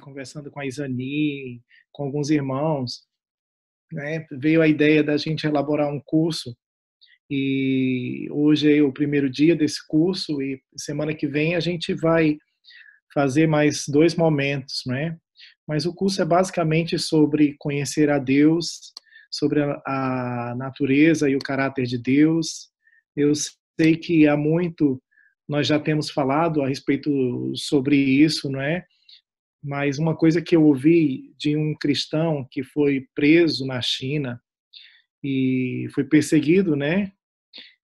conversando com a Isani, com alguns irmãos, né, veio a ideia da gente elaborar um curso, e hoje é o primeiro dia desse curso, e semana que vem a gente vai fazer mais 2 momentos, né? Mas o curso é basicamente sobre conhecer a Deus, sobre a natureza e o caráter de Deus. Eu sei que há muito nós já temos falado a respeito sobre isso, não é? Mas uma coisa que eu ouvi de um cristão que foi preso na China e foi perseguido, né?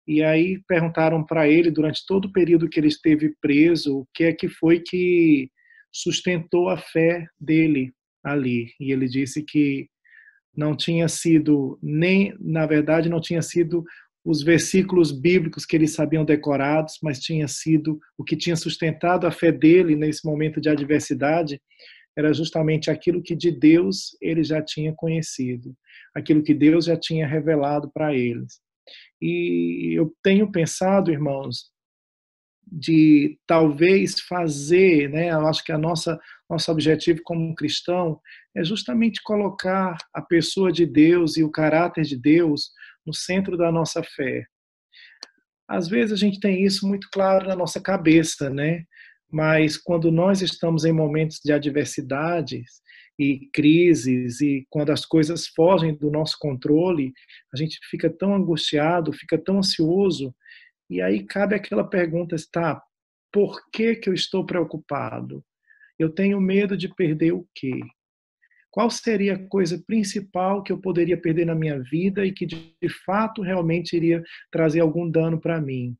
E aí perguntaram para ele, durante todo o período que ele esteve preso, o que é que foi que sustentou a fé dele ali. E ele disse que não tinha sido nem, na verdade, não tinha sido os versículos bíblicos que eles sabiam decorados, mas tinha sido o que tinha sustentado a fé dele nesse momento de adversidade, era justamente aquilo que de Deus ele já tinha conhecido, aquilo que Deus já tinha revelado para eles. E eu tenho pensado, irmãos, de talvez fazer, né, eu acho que nosso objetivo como cristão é justamente colocar a pessoa de Deus e o caráter de Deus no centro da nossa fé. Às vezes a gente tem isso muito claro na nossa cabeça, né? Mas quando nós estamos em momentos de adversidades e crises e quando as coisas fogem do nosso controle, a gente fica tão angustiado, fica tão ansioso, e aí cabe aquela pergunta, está, por que que eu estou preocupado? Eu tenho medo de perder o quê? Qual seria a coisa principal que eu poderia perder na minha vida e que de fato realmente iria trazer algum dano para mim?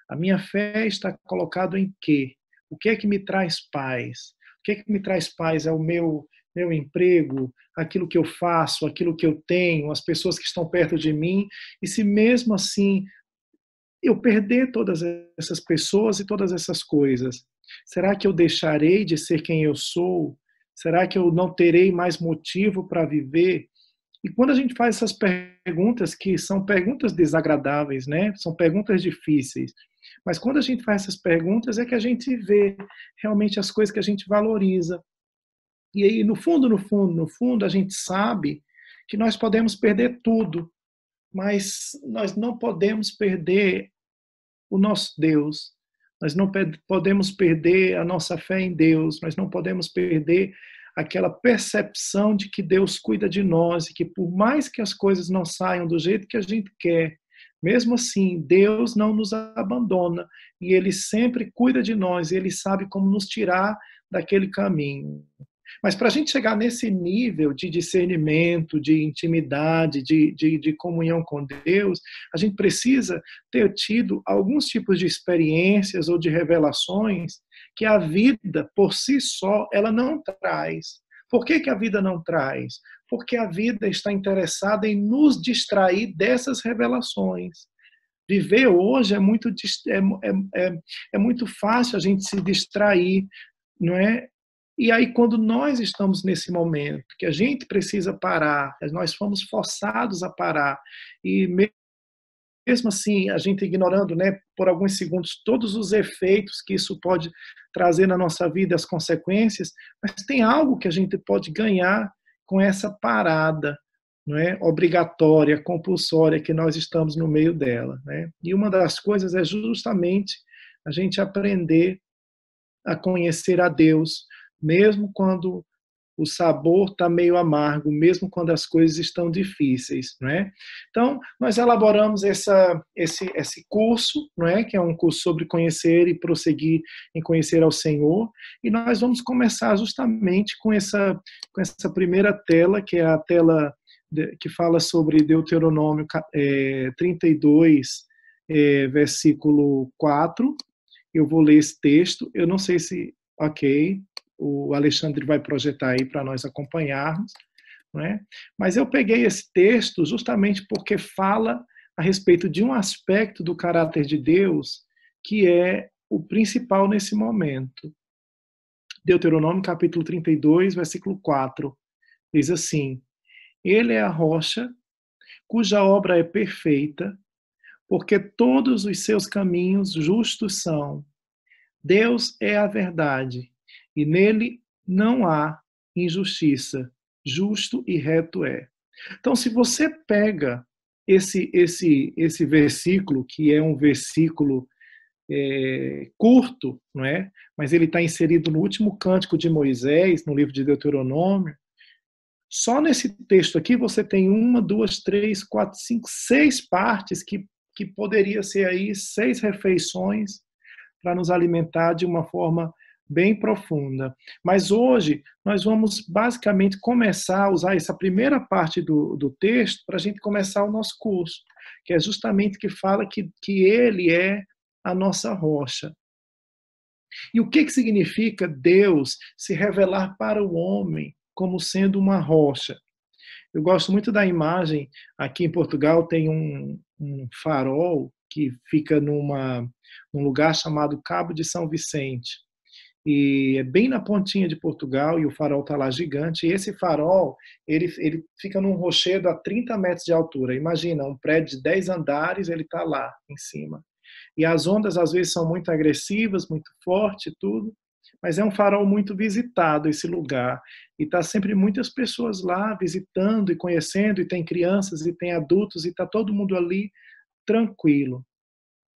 A minha fé está colocada em quê? O que é que me traz paz? O que é que me traz paz? É o meu emprego, aquilo que eu faço, aquilo que eu tenho, as pessoas que estão perto de mim. E se mesmo assim eu perder todas essas pessoas e todas essas coisas, será que eu deixarei de ser quem eu sou? Será que eu não terei mais motivo para viver? E quando a gente faz essas perguntas, que são perguntas desagradáveis, né? São perguntas difíceis, mas quando a gente faz essas perguntas é que a gente vê realmente as coisas que a gente valoriza. E aí, no fundo, no fundo, no fundo, a gente sabe que nós podemos perder tudo, mas nós não podemos perder o nosso Deus. Nós não podemos perder a nossa fé em Deus, nós não podemos perder aquela percepção de que Deus cuida de nós e que por mais que as coisas não saiam do jeito que a gente quer, mesmo assim, Deus não nos abandona e Ele sempre cuida de nós e Ele sabe como nos tirar daquele caminho. Mas para a gente chegar nesse nível de discernimento, de intimidade, de comunhão com Deus, a gente precisa ter tido alguns tipos de experiências ou de revelações que a vida, por si só, ela não traz. Por que que a vida não traz? Porque a vida está interessada em nos distrair dessas revelações. Viver hoje é muito fácil a gente se distrair, não é? E aí, quando nós estamos nesse momento que a gente precisa parar, nós fomos forçados a parar, e mesmo assim, a gente ignorando, né, por alguns segundos, todos os efeitos que isso pode trazer na nossa vida, as consequências, mas tem algo que a gente pode ganhar com essa parada, não é, obrigatória, compulsória, que nós estamos no meio dela, né? E uma das coisas é justamente a gente aprender a conhecer a Deus, mesmo quando o sabor está meio amargo, mesmo quando as coisas estão difíceis, não é? Então, nós elaboramos esse curso, não é? Que é um curso sobre conhecer e prosseguir em conhecer ao Senhor, e nós vamos começar justamente com essa primeira tela, que é a tela que fala sobre Deuteronômio 32, versículo 4. Eu vou ler esse texto. Eu não sei se, ok, o Alexandre vai projetar aí para nós acompanharmos, não é? Mas eu peguei esse texto justamente porque fala a respeito de um aspecto do caráter de Deus que é o principal nesse momento. Deuteronômio capítulo 32, versículo 4, diz assim: Ele é a rocha cuja obra é perfeita, porque todos os seus caminhos justos são. Deus é a verdade, e nele não há injustiça, justo e reto é. Então, se você pega esse versículo, que é um versículo curto, não é? Mas ele está inserido no último cântico de Moisés, no livro de Deuteronômio. Só nesse texto aqui você tem uma, duas, três, quatro, cinco, seis partes que poderia ser aí 6 refeições para nos alimentar de uma forma bem profunda. Mas hoje nós vamos basicamente começar a usar essa primeira parte do texto para a gente começar o nosso curso, que é justamente que fala que ele é a nossa rocha. E o que significa Deus se revelar para o homem como sendo uma rocha? Eu gosto muito da imagem, aqui em Portugal tem um farol que fica num lugar chamado Cabo de São Vicente. E é bem na pontinha de Portugal, e o farol está lá gigante. E esse farol, ele fica num rochedo a 30 metros de altura. Imagina, um prédio de 10 andares, ele está lá em cima. E as ondas às vezes são muito agressivas, muito fortes, tudo, mas é um farol muito visitado esse lugar. E está sempre muitas pessoas lá visitando e conhecendo, e tem crianças e tem adultos, e está todo mundo ali tranquilo.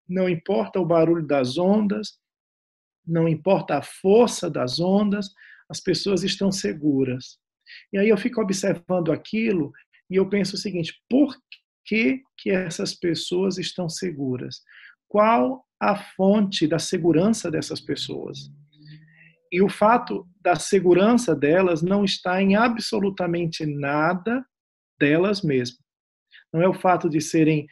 Não importa o barulho das ondas, não importa a força das ondas, as pessoas estão seguras. E aí eu fico observando aquilo e eu penso o seguinte: por que essas pessoas estão seguras? Qual a fonte da segurança dessas pessoas? E o fato da segurança delas não está em absolutamente nada delas mesmas. Não é o fato de serem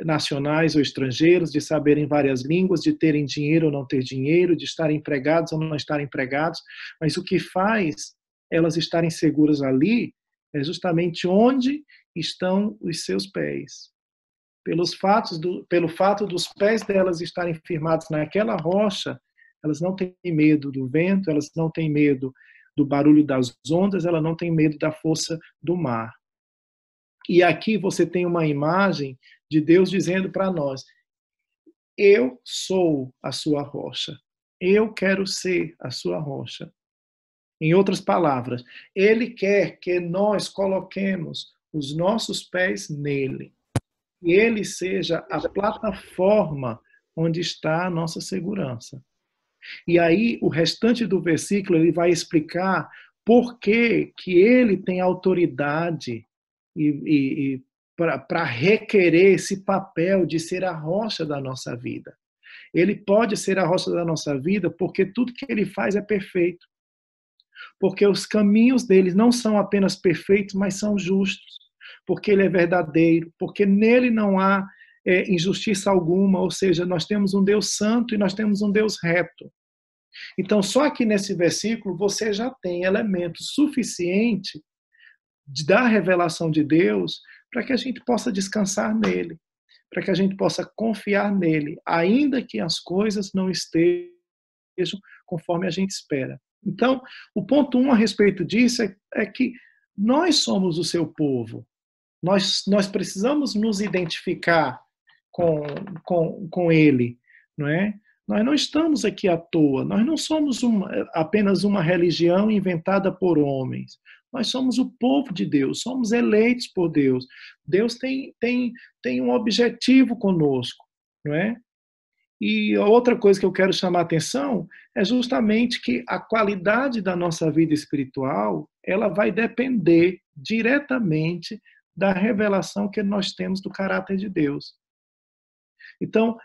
nacionais ou estrangeiros, de saberem várias línguas, de terem dinheiro ou não ter dinheiro, de estarem empregados ou não estarem empregados, mas o que faz elas estarem seguras ali é justamente onde estão os seus pés. Pelo fato dos pés delas estarem firmados naquela rocha, elas não têm medo do vento, elas não têm medo do barulho das ondas, elas não têm medo da força do mar. E aqui você tem uma imagem de Deus dizendo para nós: eu sou a sua rocha. Eu quero ser a sua rocha. Em outras palavras, ele quer que nós coloquemos os nossos pés nele. E ele seja a plataforma onde está a nossa segurança. E aí, o restante do versículo, ele vai explicar por que ele tem autoridade e para requerer esse papel de ser a rocha da nossa vida. Ele pode ser a rocha da nossa vida porque tudo que ele faz é perfeito. Porque os caminhos dele não são apenas perfeitos, mas são justos. Porque ele é verdadeiro, porque nele não há injustiça alguma, ou seja, nós temos um Deus santo e nós temos um Deus reto. Então, só aqui nesse versículo você já tem elemento suficiente da revelação de Deus para que a gente possa descansar nele, para que a gente possa confiar nele, ainda que as coisas não estejam conforme a gente espera. Então, o ponto 1 a respeito disso é que nós somos o seu povo. Nós precisamos nos identificar com ele, não é? Nós não estamos aqui à toa, nós não somos apenas uma religião inventada por homens. Nós somos o povo de Deus, somos eleitos por Deus. Deus tem um objetivo conosco, não é? E outra coisa que eu quero chamar a atenção é justamente que a qualidade da nossa vida espiritual, ela vai depender diretamente da revelação que nós temos do caráter de Deus. Então,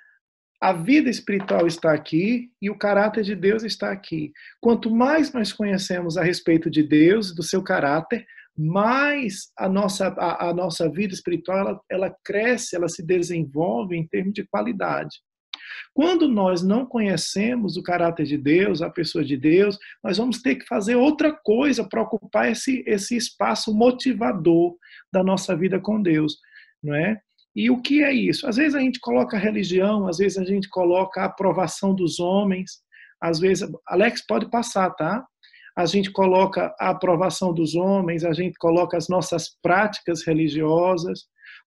a vida espiritual está aqui e o caráter de Deus está aqui. Quanto mais nós conhecemos a respeito de Deus e do seu caráter, mais a nossa vida espiritual ela cresce, ela se desenvolve em termos de qualidade. Quando nós não conhecemos o caráter de Deus, a pessoa de Deus, nós vamos ter que fazer outra coisa para ocupar esse espaço motivador da nossa vida com Deus, não é? E o que é isso? Às vezes a gente coloca a religião, às vezes a gente coloca a aprovação dos homens, às vezes, Alex, pode passar, tá? A gente coloca a aprovação dos homens, a gente coloca as nossas práticas religiosas,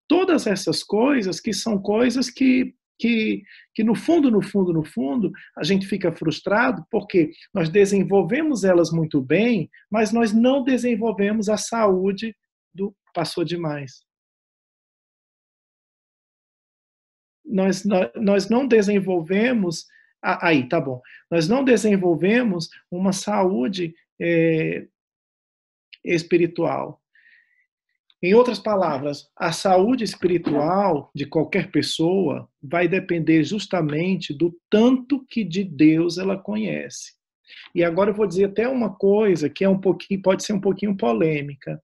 todas essas coisas que são coisas que que no fundo, no fundo, no fundo, a gente fica frustrado porque nós desenvolvemos elas muito bem, mas nós não desenvolvemos a saúde do passou demais. Nós não desenvolvemos, aí, tá bom. Nós não desenvolvemos uma saúde espiritual. Em outras palavras, a saúde espiritual de qualquer pessoa vai depender justamente do tanto que de Deus ela conhece. E agora eu vou dizer até uma coisa que é um pouquinho, pode ser um pouquinho polêmica.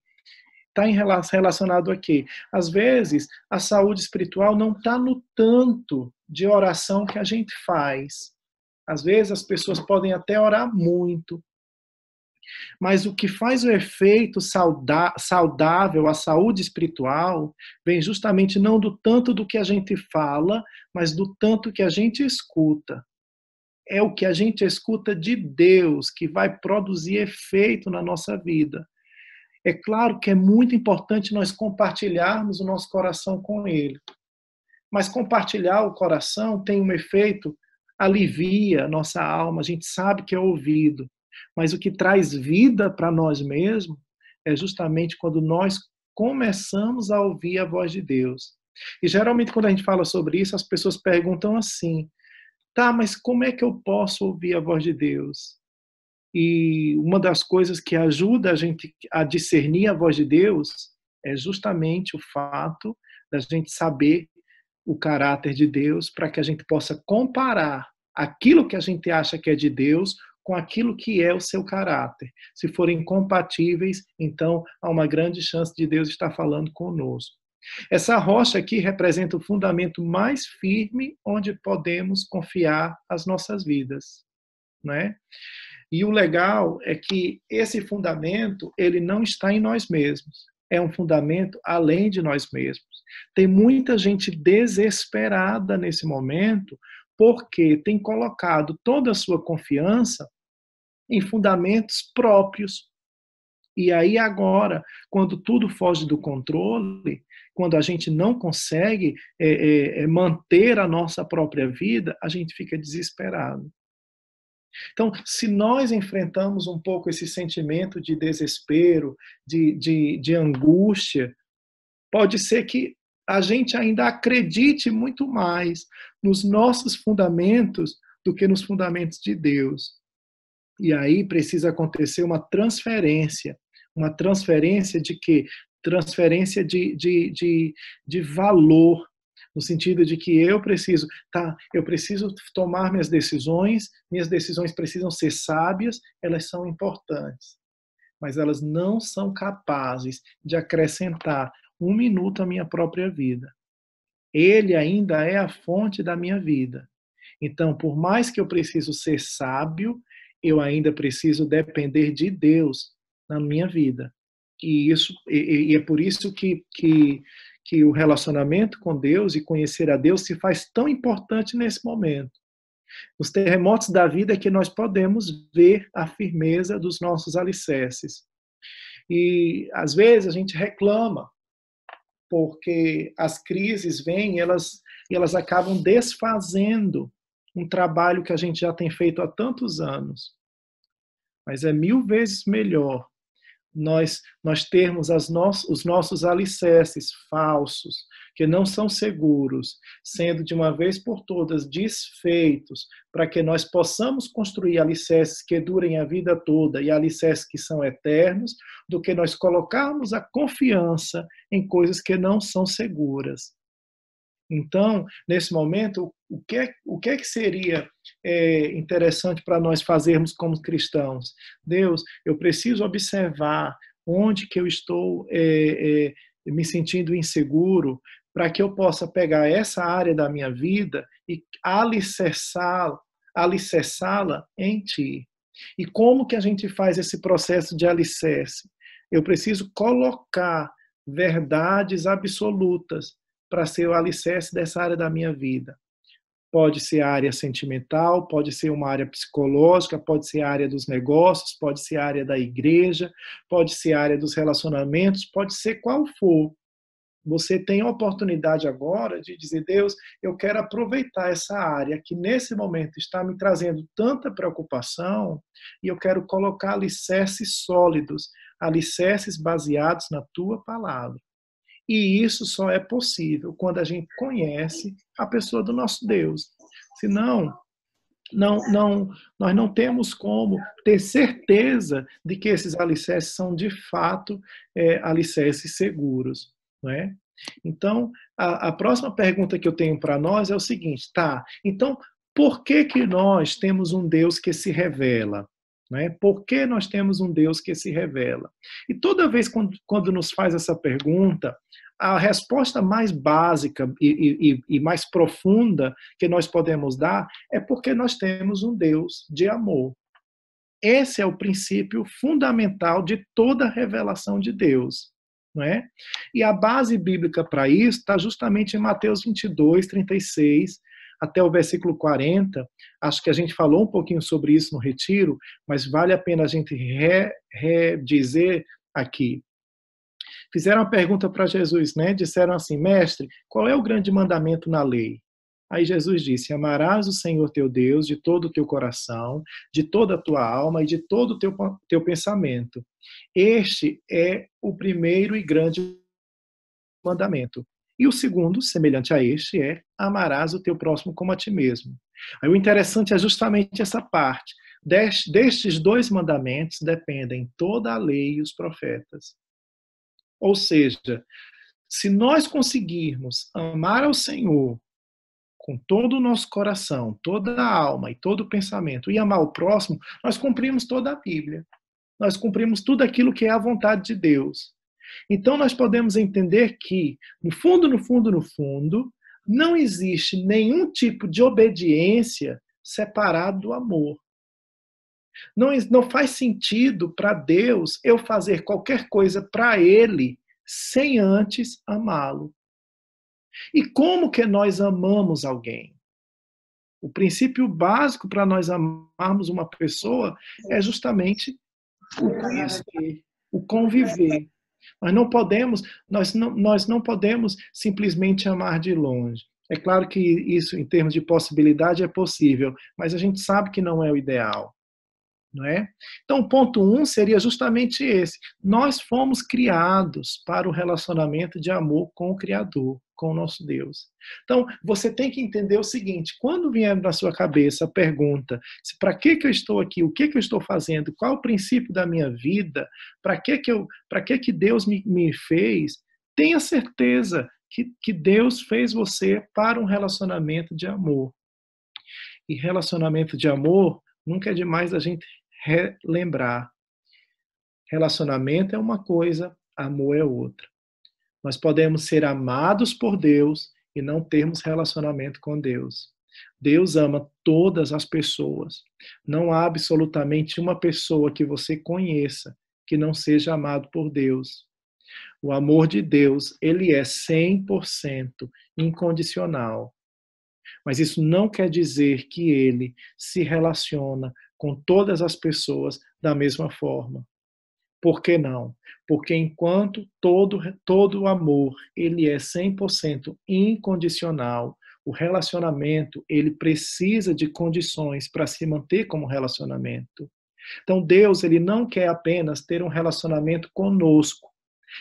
Está relacionado a quê? Às vezes, a saúde espiritual não está no tanto de oração que a gente faz. Às vezes, as pessoas podem até orar muito, mas o que faz o efeito saudável à saúde espiritual vem justamente não do tanto do que a gente fala, mas do tanto que a gente escuta. É o que a gente escuta de Deus que vai produzir efeito na nossa vida. É claro que é muito importante nós compartilharmos o nosso coração com Ele. Mas compartilhar o coração tem um efeito, alivia a nossa alma, a gente sabe que é ouvido. Mas o que traz vida para nós mesmos é justamente quando nós começamos a ouvir a voz de Deus. E geralmente quando a gente fala sobre isso, as pessoas perguntam assim, tá, mas como é que eu posso ouvir a voz de Deus? E uma das coisas que ajuda a gente a discernir a voz de Deus é justamente o fato da gente saber o caráter de Deus para que a gente possa comparar aquilo que a gente acha que é de Deus com aquilo que é o seu caráter. Se forem compatíveis, então há uma grande chance de Deus estar falando conosco. Essa rocha aqui representa o fundamento mais firme onde podemos confiar as nossas vidas, não é? E o legal é que esse fundamento, ele não está em nós mesmos. É um fundamento além de nós mesmos. Tem muita gente desesperada nesse momento porque tem colocado toda a sua confiança em fundamentos próprios. E aí agora, quando tudo foge do controle, quando a gente não consegue manter a nossa própria vida, a gente fica desesperado. Então, se nós enfrentamos um pouco esse sentimento de desespero, de angústia, pode ser que a gente ainda acredite muito mais nos nossos fundamentos do que nos fundamentos de Deus. E aí precisa acontecer uma transferência de quê? Transferência de valor, no sentido de que eu preciso tomar minhas decisões precisam ser sábias, elas são importantes, mas elas não são capazes de acrescentar um minuto à minha própria vida. Ele ainda é a fonte da minha vida. Então, por mais que eu preciso ser sábio, eu ainda preciso depender de Deus na minha vida. E é por isso que o relacionamento com Deus e conhecer a Deus se faz tão importante nesse momento. Os terremotos da vida é que nós podemos ver a firmeza dos nossos alicerces. E, às vezes, a gente reclama, porque as crises vêm e elas acabam desfazendo um trabalho que a gente já tem feito há tantos anos. Mas é 1000 vezes melhor nós termos os nossos alicerces falsos, que não são seguros, sendo de uma vez por todas desfeitos, para que nós possamos construir alicerces que durem a vida toda e alicerces que são eternos, do que nós colocarmos a confiança em coisas que não são seguras. Então, nesse momento, o que seria interessante para nós fazermos como cristãos? Deus, eu preciso observar onde que eu estou me sentindo inseguro, para que eu possa pegar essa área da minha vida e alicerçá-la em Ti. E como que a gente faz esse processo de alicerce? Eu preciso colocar verdades absolutas para ser o alicerce dessa área da minha vida. Pode ser a área sentimental, pode ser uma área psicológica, pode ser a área dos negócios, pode ser a área da igreja, pode ser a área dos relacionamentos, pode ser qual for. Você tem a oportunidade agora de dizer: Deus, eu quero aproveitar essa área que nesse momento está me trazendo tanta preocupação e eu quero colocar alicerces sólidos, alicerces baseados na tua palavra. E isso só é possível quando a gente conhece a pessoa do nosso Deus. Senão, nós não temos como ter certeza de que esses alicerces são de fato alicerces seguros, não é? Então, a próxima pergunta que eu tenho para nós é o seguinte, tá? Então, por que nós temos um Deus que se revela? Né? Por que nós temos um Deus que se revela? E toda vez quando nos faz essa pergunta, a resposta mais básica e mais profunda que nós podemos dar é porque nós temos um Deus de amor. Esse é o princípio fundamental de toda a revelação de Deus. Não é? E a base bíblica para isso está justamente em Mateus 22, 36, até o versículo 40. Acho que a gente falou um pouquinho sobre isso no retiro, mas vale a pena a gente redizer aqui. Fizeram uma pergunta para Jesus, né? Disseram assim: mestre, qual é o grande mandamento na lei? Aí Jesus disse: amarás o Senhor teu Deus de todo o teu coração, de toda a tua alma e de todo o teu pensamento. Este é o primeiro e grande mandamento. E o segundo, semelhante a este, é: amarás o teu próximo como a ti mesmo. Aí o interessante é justamente essa parte. Destes dois mandamentos dependem toda a lei e os profetas. Ou seja, se nós conseguirmos amar ao Senhor com todo o nosso coração, toda a alma e todo o pensamento, e amar o próximo, nós cumprimos toda a Bíblia. Nós cumprimos tudo aquilo que é a vontade de Deus. Então nós podemos entender que, no fundo, no fundo, no fundo, não existe nenhum tipo de obediência separado do amor. Não faz sentido para Deus eu fazer qualquer coisa para Ele sem antes amá-lo. E como que nós amamos alguém? O princípio básico para nós amarmos uma pessoa é justamente o conhecer, o conviver. Nós não podemos simplesmente amar de longe. É claro que isso, em termos de possibilidade, é possível, mas a gente sabe que não é o ideal. Não é? Então, o ponto 1 seria justamente esse. Nós fomos criados para o relacionamento de amor com o Criador, com o nosso Deus. Então, você tem que entender o seguinte: quando vier na sua cabeça a pergunta, para que eu estou aqui, o que eu estou fazendo, qual o princípio da minha vida, para que Deus me fez, tenha certeza que Deus fez você para um relacionamento de amor. E relacionamento de amor nunca é demais a gente relembrar. Relacionamento é uma coisa, amor é outra. Nós podemos ser amados por Deus e não termos relacionamento com Deus. Deus ama todas as pessoas. Não há absolutamente uma pessoa que você conheça que não seja amado por Deus. O amor de Deus, ele é 100% incondicional. Mas isso não quer dizer que ele se relaciona com todas as pessoas da mesma forma. Por que não? Porque enquanto todo amor ele é 100% incondicional, o relacionamento ele precisa de condições para se manter como relacionamento. Então Deus ele não quer apenas ter um relacionamento conosco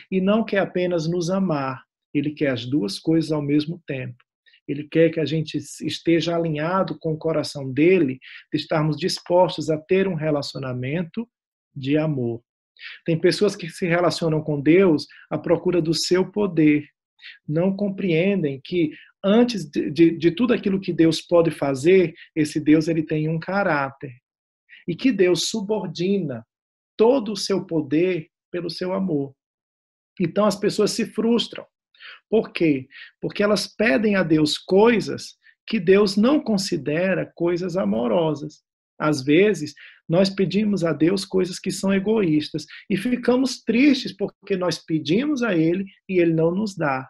e não quer apenas nos amar, ele quer as duas coisas ao mesmo tempo. Ele quer que a gente esteja alinhado com o coração dele, de estarmos dispostos a ter um relacionamento de amor. Tem pessoas que se relacionam com Deus à procura do seu poder. Não compreendem que antes de tudo aquilo que Deus pode fazer, esse Deus ele tem um caráter. E que Deus subordina todo o seu poder pelo seu amor. Então as pessoas se frustram. Por quê? Porque elas pedem a Deus coisas que Deus não considera coisas amorosas. Às vezes, nós pedimos a Deus coisas que são egoístas e ficamos tristes porque nós pedimos a Ele e Ele não nos dá.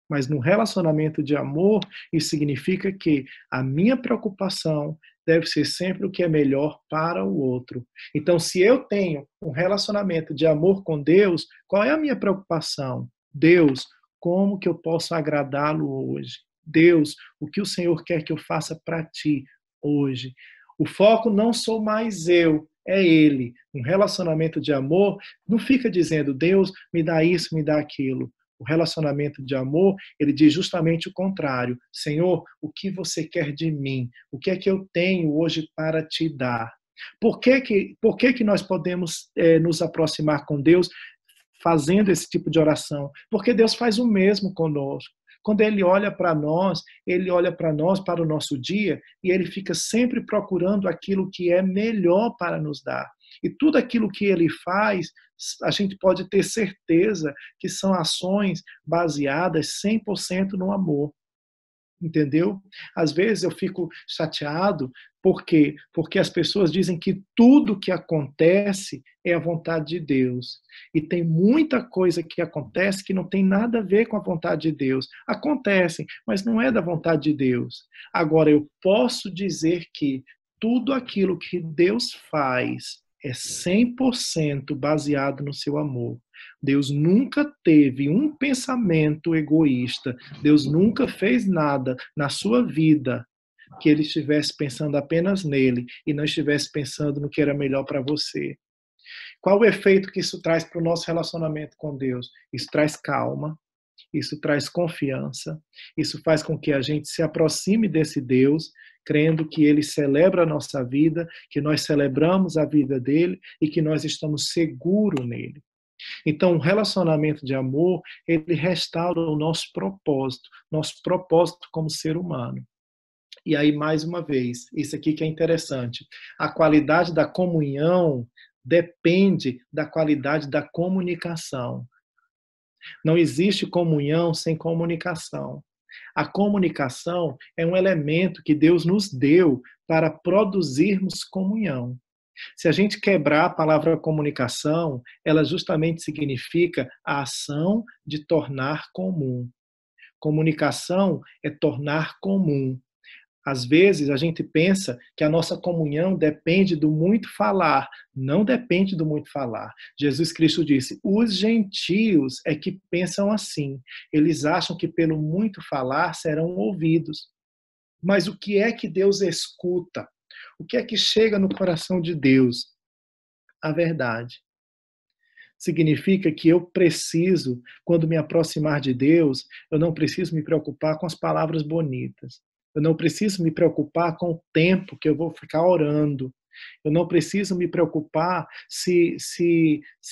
Mas no relacionamento de amor, isso significa que a minha preocupação deve ser sempre o que é melhor para o outro. Então, se eu tenho um relacionamento de amor com Deus, qual é a minha preocupação? Deus, como que eu posso agradá-lo hoje? Deus, o que o Senhor quer que eu faça para ti hoje? O foco não sou mais eu, é Ele. Um relacionamento de amor não fica dizendo, Deus, me dá isso, me dá aquilo. O relacionamento de amor, ele diz justamente o contrário. Senhor, o que você quer de mim? O que é que eu tenho hoje para te dar? Por que nós podemos nos aproximar com Deus fazendo esse tipo de oração? Porque Deus faz o mesmo conosco. Quando Ele olha para nós, para o nosso dia, e Ele fica sempre procurando aquilo que é melhor para nos dar. E tudo aquilo que Ele faz, a gente pode ter certeza que são ações baseadas 100% no amor. Entendeu? Às vezes eu fico chateado, por quê? Porque as pessoas dizem que tudo que acontece é a vontade de Deus. E tem muita coisa que acontece que não tem nada a ver com a vontade de Deus. Acontecem, mas não é da vontade de Deus. Agora, eu posso dizer que tudo aquilo que Deus faz é 100% baseado no seu amor. Deus nunca teve um pensamento egoísta. Deus nunca fez nada na sua vida que ele estivesse pensando apenas nele e não estivesse pensando no que era melhor para você. Qual o efeito que isso traz para o nosso relacionamento com Deus? Isso traz calma, isso traz confiança, isso faz com que a gente se aproxime desse Deus, crendo que ele celebra a nossa vida, que nós celebramos a vida dele e que nós estamos seguros nele. Então, o relacionamento de amor, ele restaura o nosso propósito como ser humano. E aí, mais uma vez, isso aqui que é interessante, a qualidade da comunhão depende da qualidade da comunicação. Não existe comunhão sem comunicação. A comunicação é um elemento que Deus nos deu para produzirmos comunhão. Se a gente quebrar a palavra comunicação, ela justamente significa a ação de tornar comum. Comunicação é tornar comum. Às vezes a gente pensa que a nossa comunhão depende do muito falar. Não depende do muito falar. Jesus Cristo disse: os gentios é que pensam assim. Eles acham que pelo muito falar serão ouvidos. Mas o que é que Deus escuta? O que é que chega no coração de Deus? A verdade. Significa que eu preciso, quando me aproximar de Deus, eu não preciso me preocupar com as palavras bonitas. Eu não preciso me preocupar com o tempo que eu vou ficar orando. Eu não preciso me preocupar se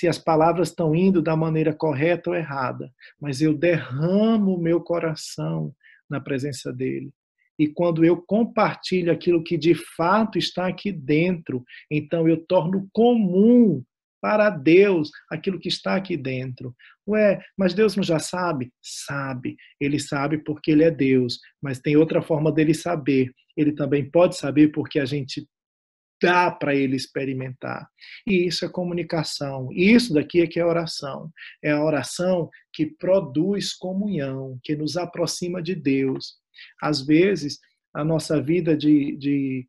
as palavras estão indo da maneira correta ou errada. Mas eu derramo o meu coração na presença dele. E quando eu compartilho aquilo que de fato está aqui dentro, então eu torno comum para Deus aquilo que está aqui dentro. Ué, mas Deus não já sabe? Sabe. Ele sabe porque ele é Deus, mas tem outra forma dele saber. Ele também pode saber porque a gente dá para ele experimentar. E isso é comunicação. E isso daqui é que é oração. É a oração que produz comunhão, que nos aproxima de Deus. Às vezes, a nossa vida de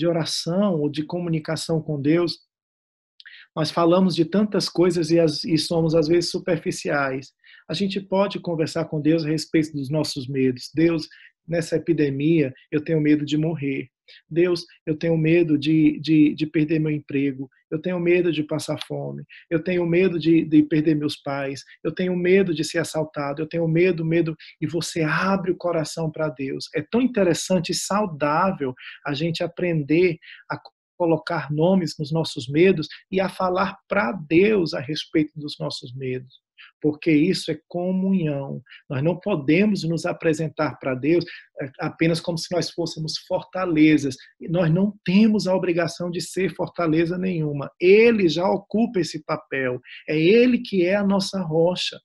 oração ou de comunicação com Deus, nós falamos de tantas coisas e somos, às vezes, superficiais. A gente pode conversar com Deus a respeito dos nossos medos. Deus, nessa epidemia, eu tenho medo de morrer. Deus, eu tenho medo de perder meu emprego. Eu tenho medo de passar fome. Eu tenho medo de perder meus pais. Eu tenho medo de ser assaltado. Eu tenho medo. E você abre o coração para Deus. É tão interessante e saudável a gente aprender a colocar nomes nos nossos medos e a falar para Deus a respeito dos nossos medos, porque isso é comunhão. Nós não podemos nos apresentar para Deus apenas como se nós fôssemos fortalezas. Nós não temos a obrigação de ser fortaleza nenhuma. Ele já ocupa esse papel. É Ele que é a nossa rocha.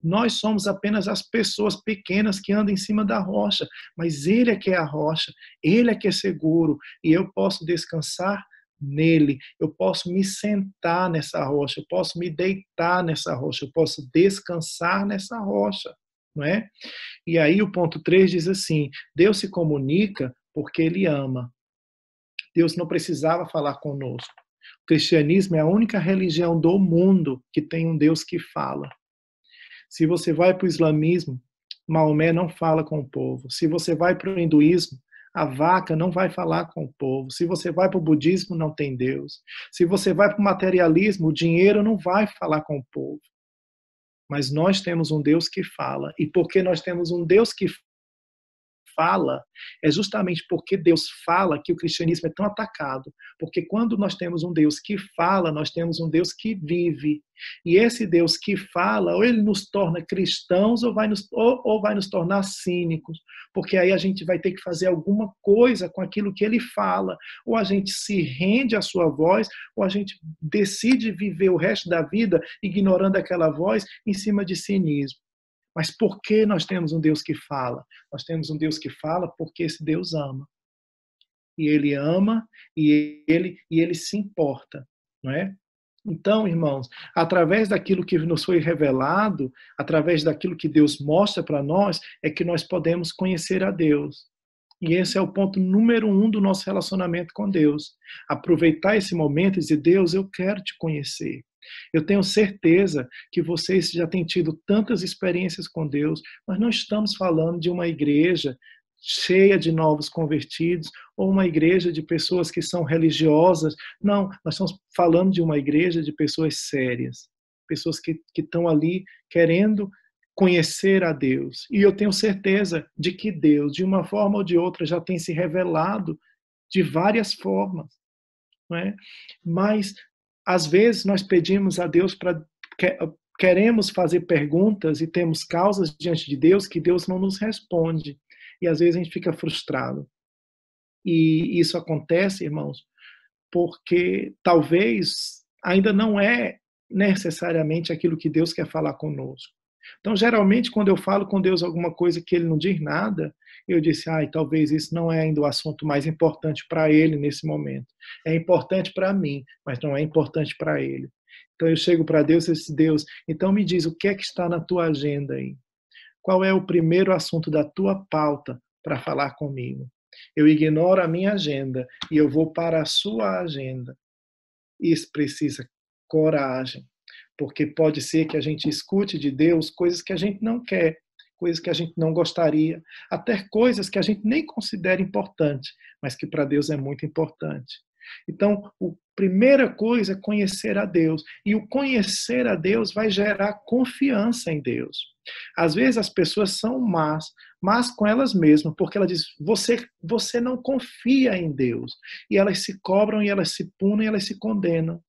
Nós somos apenas as pessoas pequenas que andam em cima da rocha, mas Ele é que é a rocha, Ele é que é seguro, e eu posso descansar nele, eu posso me sentar nessa rocha, eu posso me deitar nessa rocha, eu posso descansar nessa rocha, não é? E aí o ponto 3 diz assim: Deus se comunica porque Ele ama. Deus não precisava falar conosco. O cristianismo é a única religião do mundo que tem um Deus que fala. Se você vai para o islamismo, Maomé não fala com o povo. Se você vai para o hinduísmo, a vaca não vai falar com o povo. Se você vai para o budismo, não tem Deus. Se você vai para o materialismo, o dinheiro não vai falar com o povo. Mas nós temos um Deus que fala. E porque nós temos um Deus que fala, é justamente porque Deus fala que o cristianismo é tão atacado. Porque quando nós temos um Deus que fala, nós temos um Deus que vive. E esse Deus que fala, ou ele nos torna cristãos, ou vai nos tornar cínicos. Porque aí a gente vai ter que fazer alguma coisa com aquilo que ele fala. Ou a gente se rende à sua voz, ou a gente decide viver o resto da vida ignorando aquela voz em cima de cinismo. Mas por que nós temos um Deus que fala? Nós temos um Deus que fala porque esse Deus ama. E ele ama e ele se importa, não é? Então, irmãos, através daquilo que nos foi revelado, através daquilo que Deus mostra para nós, é que nós podemos conhecer a Deus. E esse é o ponto número 1 do nosso relacionamento com Deus. Aproveitar esse momento e dizer, Deus, eu quero te conhecer. Eu tenho certeza que vocês já têm tido tantas experiências com Deus, mas não estamos falando de uma igreja cheia de novos convertidos ou uma igreja de pessoas que são religiosas. Não, nós estamos falando de uma igreja de pessoas sérias, pessoas que estão ali querendo conhecer a Deus. E eu tenho certeza de que Deus, de uma forma ou de outra, já tem se revelado de várias formas, não é? Mas às vezes nós pedimos a Deus para queremos fazer perguntas e temos causas diante de Deus que Deus não nos responde. E às vezes a gente fica frustrado. E isso acontece, irmãos, porque talvez ainda não é necessariamente aquilo que Deus quer falar conosco. Então, geralmente, quando eu falo com Deus alguma coisa que ele não diz nada, eu disse, talvez isso não é ainda o assunto mais importante para ele nesse momento. É importante para mim, mas não é importante para ele. Então, eu chego para Deus e disse, Deus, então me diz, o que é que está na tua agenda aí? Qual é o primeiro assunto da tua pauta para falar comigo? Eu ignoro a minha agenda e eu vou para a sua agenda. Isso precisa coragem, porque pode ser que a gente escute de Deus coisas que a gente não quer, coisas que a gente não gostaria, até coisas que a gente nem considera importante, mas que para Deus é muito importante. Então, a primeira coisa é conhecer a Deus, e o conhecer a Deus vai gerar confiança em Deus. Às vezes as pessoas são más com elas mesmas, porque ela diz, você não confia em Deus. E elas se cobram, e elas se punem, e elas se condenam.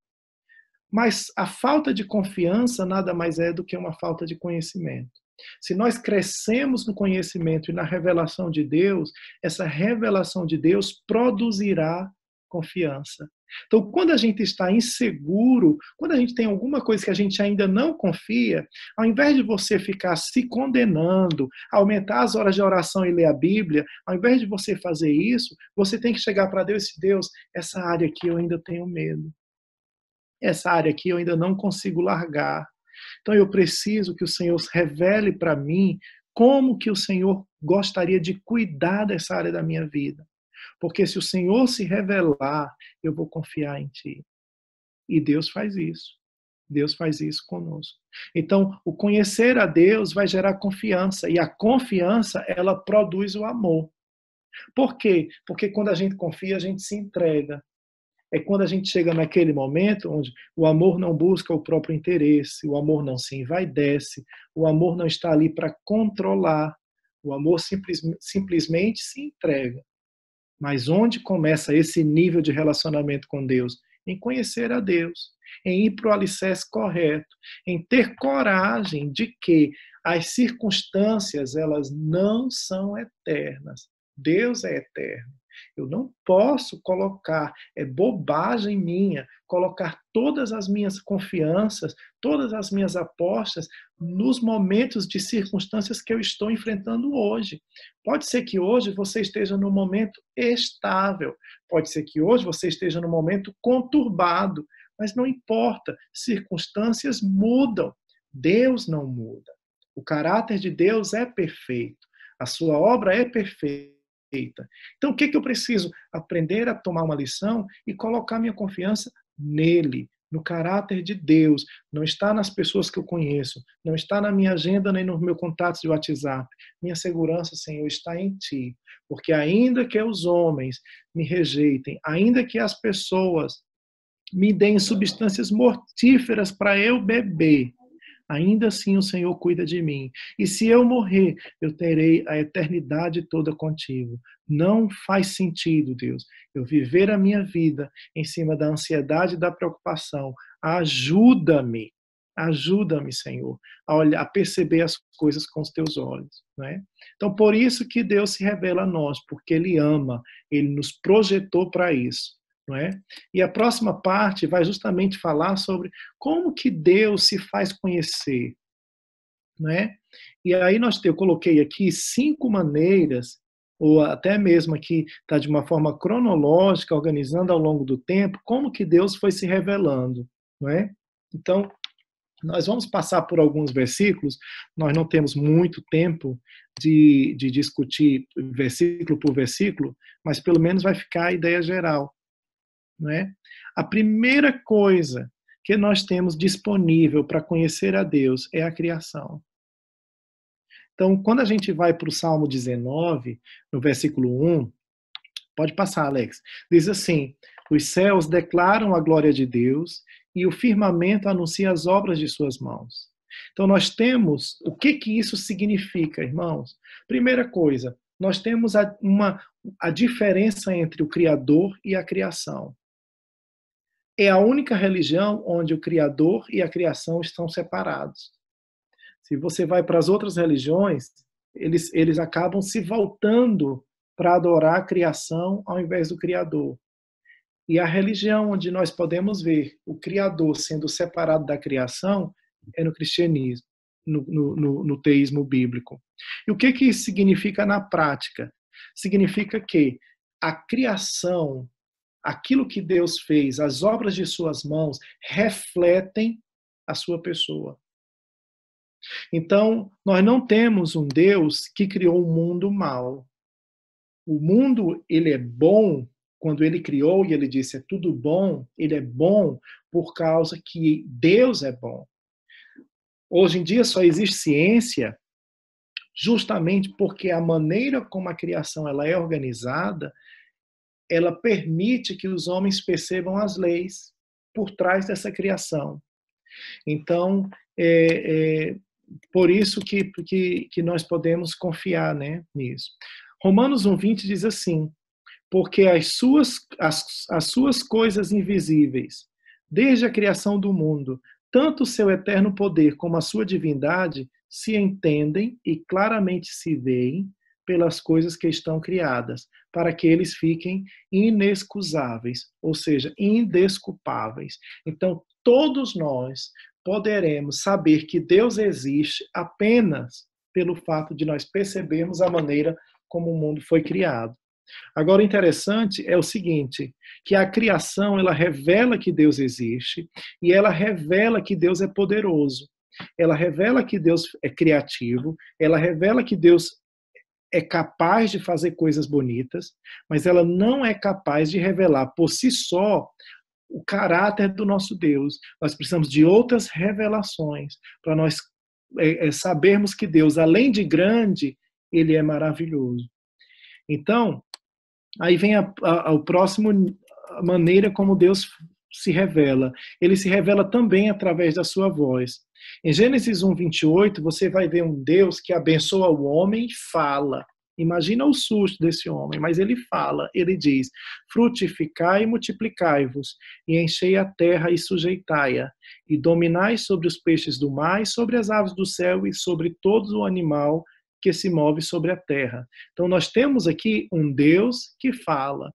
Mas a falta de confiança nada mais é do que uma falta de conhecimento. Se nós crescemos no conhecimento e na revelação de Deus, essa revelação de Deus produzirá confiança. Então, quando a gente está inseguro, quando a gente tem alguma coisa que a gente ainda não confia, ao invés de você ficar se condenando, aumentar as horas de oração e ler a Bíblia, ao invés de você fazer isso, você tem que chegar para Deus e dizer, Deus, essa área aqui eu ainda tenho medo. Essa área aqui eu ainda não consigo largar. Então eu preciso que o Senhor revele para mim como que o Senhor gostaria de cuidar dessa área da minha vida. Porque se o Senhor se revelar, eu vou confiar em Ti. E Deus faz isso. Deus faz isso conosco. Então, o conhecer a Deus vai gerar confiança. E a confiança, ela produz o amor. Por quê? Porque quando a gente confia, a gente se entrega. É quando a gente chega naquele momento onde o amor não busca o próprio interesse, o amor não se envaidece, o amor não está ali para controlar, o amor simplesmente se entrega. Mas onde começa esse nível de relacionamento com Deus? Em conhecer a Deus, em ir para o alicerce correto, em ter coragem de que as circunstâncias, elas não são eternas. Deus é eterno. Eu não posso colocar, é bobagem minha, colocar todas as minhas confianças, todas as minhas apostas nos momentos de circunstâncias que eu estou enfrentando hoje. Pode ser que hoje você esteja num momento estável, pode ser que hoje você esteja num momento conturbado, mas não importa, circunstâncias mudam, Deus não muda. O caráter de Deus é perfeito, a sua obra é perfeita. Então, o que eu preciso? Aprender a tomar uma lição e colocar minha confiança nele, no caráter de Deus, não está nas pessoas que eu conheço, não está na minha agenda nem no meu contato de WhatsApp. Minha segurança, Senhor, está em Ti. Porque ainda que os homens me rejeitem, ainda que as pessoas me deem substâncias mortíferas para eu beber, ainda assim o Senhor cuida de mim. E se eu morrer, eu terei a eternidade toda contigo. Não faz sentido, Deus, eu viver a minha vida em cima da ansiedade e da preocupação. Ajuda-me. Ajuda-me, Senhor, a olhar, a perceber as coisas com os teus olhos, né? Então, por isso que Deus se revela a nós, porque Ele ama, Ele nos projetou para isso, não é? E a próxima parte vai justamente falar sobre como que Deus se faz conhecer, né? E aí eu coloquei aqui 5 maneiras, ou até mesmo aqui está de uma forma cronológica, organizando ao longo do tempo, como que Deus foi se revelando, não é? Então, nós vamos passar por alguns versículos, nós não temos muito tempo de discutir versículo por versículo, mas pelo menos vai ficar a ideia geral, não é? A primeira coisa que nós temos disponível para conhecer a Deus é a criação. Então, quando a gente vai para o Salmo 19, no versículo 1, pode passar, Alex, diz assim: os céus declaram a glória de Deus e o firmamento anuncia as obras de suas mãos. Então, nós temos, o que isso significa, irmãos? Primeira coisa, nós temos a diferença entre o Criador e a criação. É a única religião onde o Criador e a criação estão separados. Se você vai para as outras religiões, eles acabam se voltando para adorar a criação ao invés do Criador. E a religião onde nós podemos ver o Criador sendo separado da criação é no cristianismo, no teísmo bíblico. E o que isso significa na prática? Significa que a criação, aquilo que Deus fez, as obras de suas mãos, refletem a sua pessoa. Então, nós não temos um Deus que criou um mundo mau. O mundo, ele é bom, quando ele criou e ele disse é tudo bom, ele é bom por causa que Deus é bom. Hoje em dia só existe ciência justamente porque a maneira como a criação ela é organizada, ela permite que os homens percebam as leis por trás dessa criação. Então, por isso que nós podemos confiar, né, nisso. Romanos 1,20 diz assim: porque as suas coisas invisíveis, desde a criação do mundo, tanto o seu eterno poder como a sua divindade, se entendem e claramente se veem pelas coisas que estão criadas, para que eles fiquem inexcusáveis, ou seja, indesculpáveis. Então, todos nós poderemos saber que Deus existe apenas pelo fato de nós percebermos a maneira como o mundo foi criado. Agora, o interessante é o seguinte, que a criação, ela revela que Deus existe e ela revela que Deus é poderoso. Ela revela que Deus é criativo, ela revela que Deus é capaz de fazer coisas bonitas, mas ela não é capaz de revelar por si só o caráter do nosso Deus. Nós precisamos de outras revelações para nós sabermos que Deus, além de grande, ele é maravilhoso. Então, aí vem a próxima maneira como Deus se revela. Ele se revela também através da sua voz. Em Gênesis 1:28, você vai ver um Deus que abençoa o homem e fala. Imagina o susto desse homem, mas ele fala, ele diz: frutificai e multiplicai-vos, e enchei a terra e sujeitai-a, e dominai sobre os peixes do mar, e sobre as aves do céu, e sobre todo o animal que se move sobre a terra. Então nós temos aqui um Deus que fala.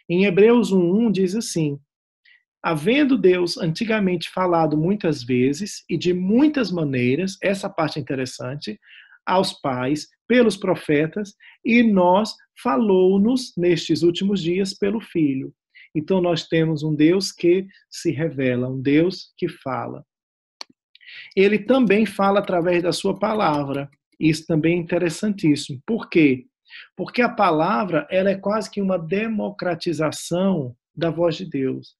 Em Hebreus 1:1 diz assim: havendo Deus antigamente falado muitas vezes e de muitas maneiras, essa parte é interessante, aos pais, pelos profetas, e nós falou-nos nestes últimos dias pelo Filho. Então nós temos um Deus que se revela, um Deus que fala. Ele também fala através da sua palavra. Isso também é interessantíssimo. Por quê? Porque a palavra ela é quase que uma democratização da voz de Deus.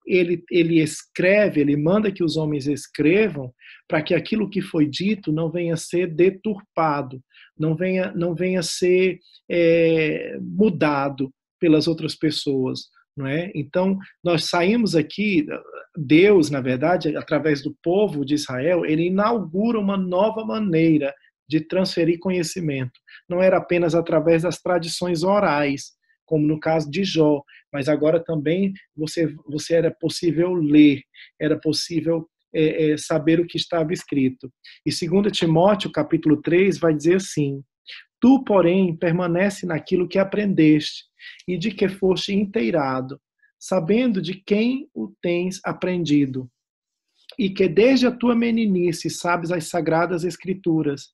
ele escreve, ele manda que os homens escrevam para que aquilo que foi dito não venha a ser deturpado, não venha a ser mudado pelas outras pessoas. Não é? Então, nós saímos aqui, Deus, na verdade, através do povo de Israel, ele inaugura uma nova maneira de transferir conhecimento. Não era apenas através das tradições orais, como no caso de Jó, mas agora também você era possível ler, era possível saber o que estava escrito. E 2 Timóteo, capítulo 3, vai dizer assim: tu, porém, permanece naquilo que aprendeste e de que foste inteirado, sabendo de quem o tens aprendido, e que desde a tua meninice sabes as sagradas escrituras,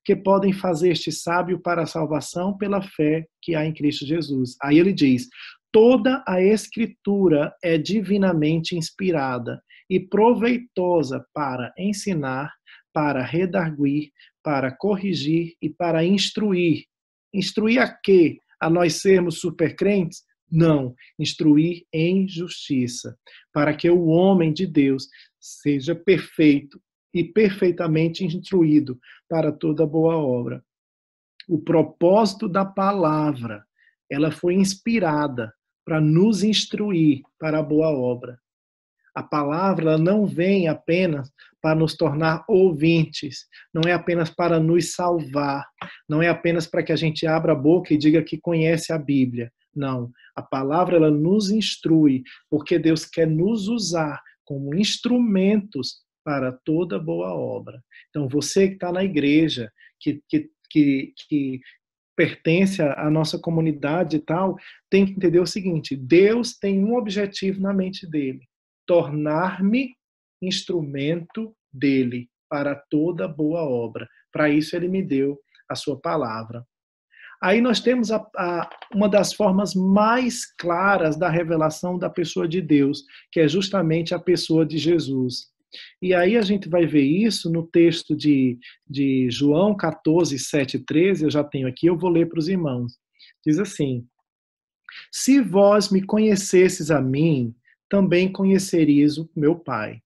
que podem fazer-te sábio para a salvação pela fé que há em Cristo Jesus. Aí ele diz: toda a escritura é divinamente inspirada e proveitosa para ensinar, para redarguir, para corrigir e para instruir. Instruir a quê? A nós sermos supercrentes? Não, instruir em justiça, para que o homem de Deus seja perfeito e perfeitamente instruído para toda boa obra. O propósito da palavra, ela foi inspirada para nos instruir para a boa obra. A palavra ela não vem apenas para nos tornar ouvintes, não é apenas para nos salvar, não é apenas para que a gente abra a boca e diga que conhece a Bíblia. Não, a palavra ela nos instrui, porque Deus quer nos usar como instrumentos para toda boa obra. Então, você que está na igreja, que pertence à nossa comunidade e tal, tem que entender o seguinte: Deus tem um objetivo na mente dele: tornar-me instrumento dele para toda boa obra. Para isso ele me deu a sua palavra. Aí nós temos uma das formas mais claras da revelação da pessoa de Deus, que é justamente a pessoa de Jesus. E aí a gente vai ver isso no texto de João 14, 7 e 13, eu já tenho aqui, eu vou ler para os irmãos. Diz assim: se vós me conhecesses a mim, também conhecerias o meu Pai.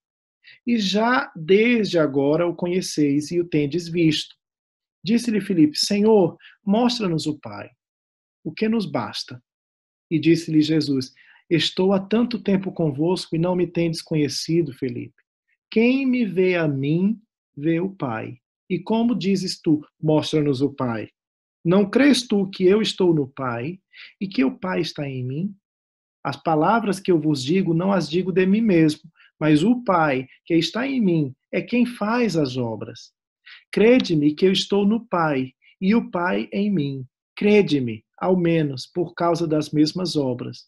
E já desde agora o conheceis e o tendes visto. Disse-lhe Filipe: Senhor, mostra-nos o Pai, o que nos basta. E disse-lhe Jesus: estou há tanto tempo convosco e não me tendes conhecido, Filipe. Quem me vê a mim, vê o Pai. E como dizes tu: mostra-nos o Pai? Não crês tu que eu estou no Pai e que o Pai está em mim? As palavras que eu vos digo, não as digo de mim mesmo, mas o Pai que está em mim é quem faz as obras. Crede-me que eu estou no Pai e o Pai em mim. Crede-me, ao menos, por causa das mesmas obras.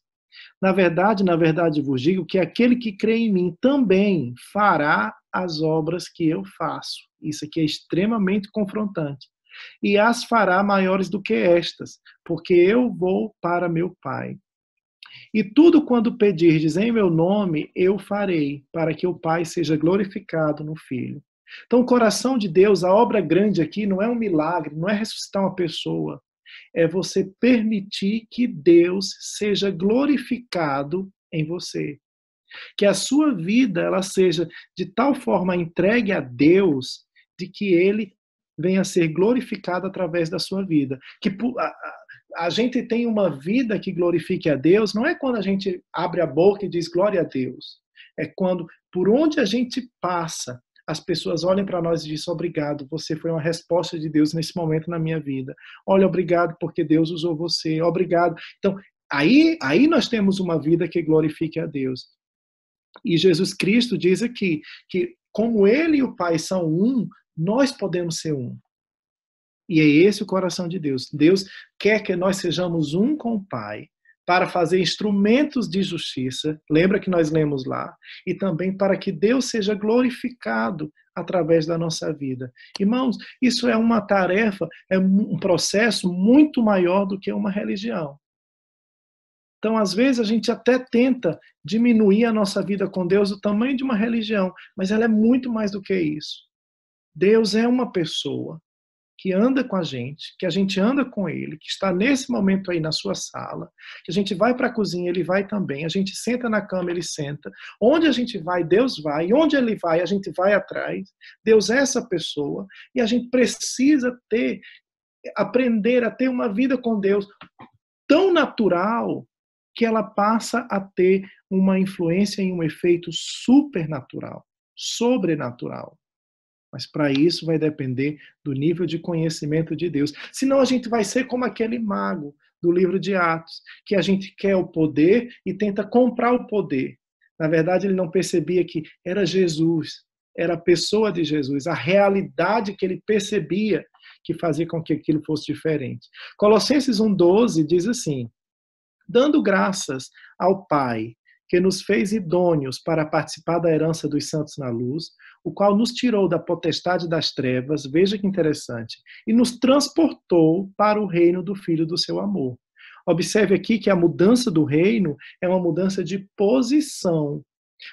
Na verdade vos digo que aquele que crê em mim também fará as obras que eu faço. Isso aqui é extremamente confrontante. E as fará maiores do que estas, porque eu vou para meu Pai. E tudo quando pedirdes em meu nome, eu farei, para que o Pai seja glorificado no Filho. Então, o coração de Deus, a obra grande aqui, não é um milagre, não é ressuscitar uma pessoa. É você permitir que Deus seja glorificado em você. Que a sua vida ela seja de tal forma entregue a Deus, de que Ele venha a ser glorificado através da sua vida. Que a gente tem uma vida que glorifique a Deus, não é quando a gente abre a boca e diz glória a Deus. É quando, por onde a gente passa, as pessoas olhem para nós e dizem: obrigado, você foi uma resposta de Deus nesse momento na minha vida. Olha, obrigado porque Deus usou você. Obrigado. Então, aí nós temos uma vida que glorifique a Deus. E Jesus Cristo diz aqui que como Ele e o Pai são um, nós podemos ser um. E é esse o coração de Deus. Deus quer que nós sejamos um com o Pai, para fazer instrumentos de justiça, lembra que nós lemos lá, e também para que Deus seja glorificado através da nossa vida. Irmãos, isso é uma tarefa, é um processo muito maior do que uma religião. Então, às vezes, a gente até tenta diminuir a nossa vida com Deus do tamanho de uma religião, mas ela é muito mais do que isso. Deus é uma pessoa que anda com a gente, que a gente anda com ele, que está nesse momento aí na sua sala, que a gente vai para a cozinha, ele vai também, a gente senta na cama, ele senta, onde a gente vai, Deus vai, e onde ele vai, a gente vai atrás. Deus é essa pessoa, e a gente precisa aprender a ter uma vida com Deus tão natural que ela passa a ter uma influência e um efeito supernatural, sobrenatural. Mas para isso vai depender do nível de conhecimento de Deus. Senão a gente vai ser como aquele mago do livro de Atos, que a gente quer o poder e tenta comprar o poder. Na verdade, ele não percebia que era Jesus, era a pessoa de Jesus, a realidade que ele percebia que fazia com que aquilo fosse diferente. Colossenses 1,12 diz assim: dando graças ao Pai, que nos fez idôneos para participar da herança dos santos na luz, o qual nos tirou da potestade das trevas, veja que interessante, e nos transportou para o reino do Filho do seu amor. Observe aqui que a mudança do reino é uma mudança de posição.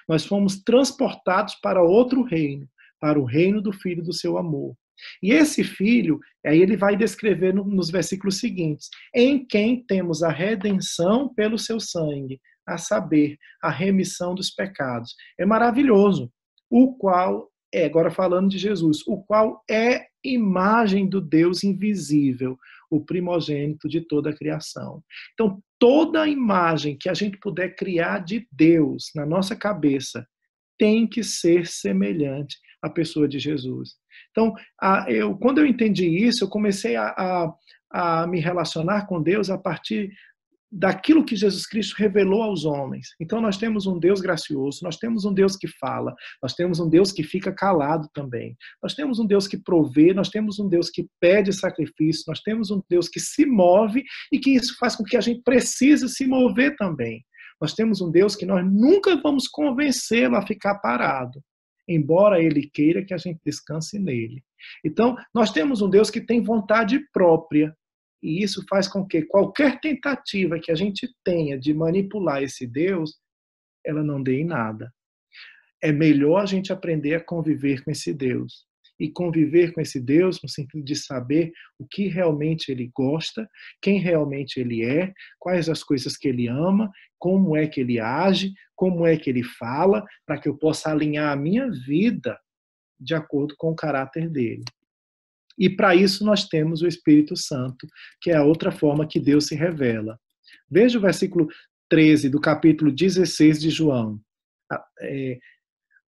Nós fomos transportados para outro reino, para o reino do Filho do seu amor. E esse filho, aí ele vai descrever nos versículos seguintes, em quem temos a redenção pelo seu sangue, a saber, a remissão dos pecados. É maravilhoso. O qual agora falando de Jesus, o qual é imagem do Deus invisível, o primogênito de toda a criação. Então, toda imagem que a gente puder criar de Deus na nossa cabeça tem que ser semelhante à pessoa de Jesus. Então, quando eu entendi isso, eu comecei a me relacionar com Deus a partir daquilo que Jesus Cristo revelou aos homens. Então nós temos um Deus gracioso, nós temos um Deus que fala, nós temos um Deus que fica calado também, nós temos um Deus que provê, nós temos um Deus que pede sacrifício, nós temos um Deus que se move e que isso faz com que a gente precise se mover também. Nós temos um Deus que nós nunca vamos convencê-lo a ficar parado, embora ele queira que a gente descanse nele. Então, nós temos um Deus que tem vontade própria, e isso faz com que qualquer tentativa que a gente tenha de manipular esse Deus, ela não dê em nada. É melhor a gente aprender a conviver com esse Deus. E conviver com esse Deus no sentido de saber o que realmente ele gosta, quem realmente ele é, quais as coisas que ele ama, como é que ele age, como é que ele fala, para que eu possa alinhar a minha vida de acordo com o caráter dele. E para isso nós temos o Espírito Santo, que é a outra forma que Deus se revela. Veja o versículo 13 do capítulo 16 de João.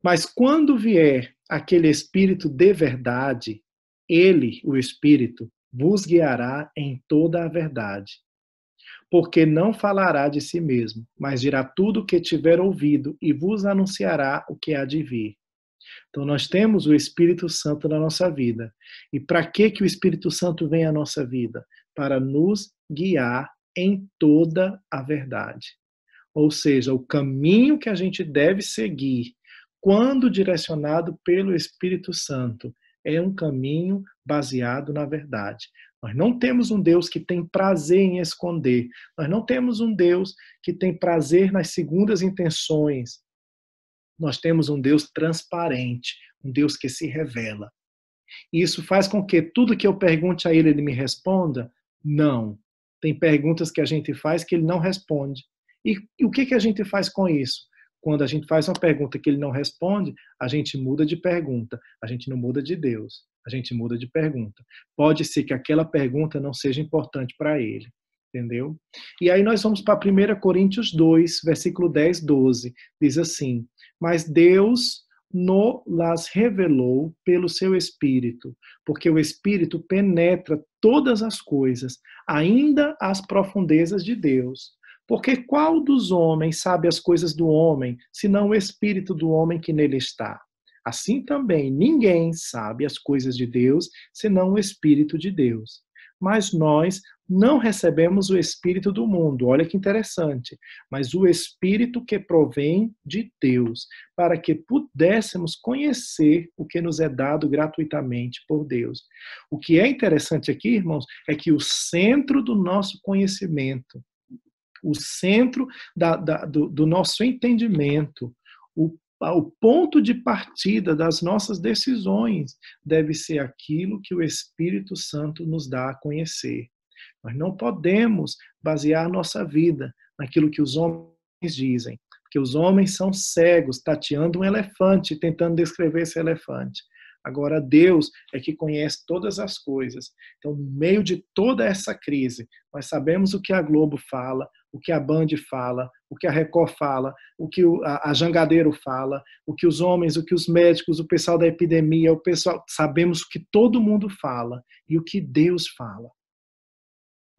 Mas quando vier aquele Espírito de verdade, ele, o Espírito, vos guiará em toda a verdade. Porque não falará de si mesmo, mas dirá tudo o que tiver ouvido e vos anunciará o que há de vir. Então, nós temos o Espírito Santo na nossa vida. E para que o Espírito Santo vem à nossa vida? Para nos guiar em toda a verdade. Ou seja, o caminho que a gente deve seguir, quando direcionado pelo Espírito Santo, é um caminho baseado na verdade. Nós não temos um Deus que tem prazer em esconder. Nós não temos um Deus que tem prazer nas segundas intenções. Nós temos um Deus transparente, um Deus que se revela. E isso faz com que tudo que eu pergunte a ele, ele me responda? Não. Tem perguntas que a gente faz que ele não responde. E o que a gente faz com isso? Quando a gente faz uma pergunta que ele não responde, a gente muda de pergunta. A gente não muda de Deus. A gente muda de pergunta. Pode ser que aquela pergunta não seja importante para ele. Entendeu? E aí nós vamos para 1 Coríntios 2, versículo 10, 12. Diz assim: mas Deus nos revelou pelo seu Espírito, porque o Espírito penetra todas as coisas, ainda as profundezas de Deus. Porque qual dos homens sabe as coisas do homem, senão o Espírito do homem que nele está? Assim também, ninguém sabe as coisas de Deus, senão o Espírito de Deus. Mas nós não recebemos o Espírito do mundo, olha que interessante, mas o Espírito que provém de Deus, para que pudéssemos conhecer o que nos é dado gratuitamente por Deus. O que é interessante aqui, irmãos, é que o centro do nosso conhecimento, o centro do nosso entendimento, o ponto de partida das nossas decisões deve ser aquilo que o Espírito Santo nos dá a conhecer. Nós não podemos basear nossa vida naquilo que os homens dizem, porque os homens são cegos, tateando um elefante, tentando descrever esse elefante. Agora, Deus é que conhece todas as coisas. Então, no meio de toda essa crise, nós sabemos o que a Globo fala, o que a Band fala, o que a Record fala, o que a Jangadeiro fala, o que os homens, o que os médicos, o pessoal da epidemia, o pessoal, sabemos o que todo mundo fala e o que Deus fala.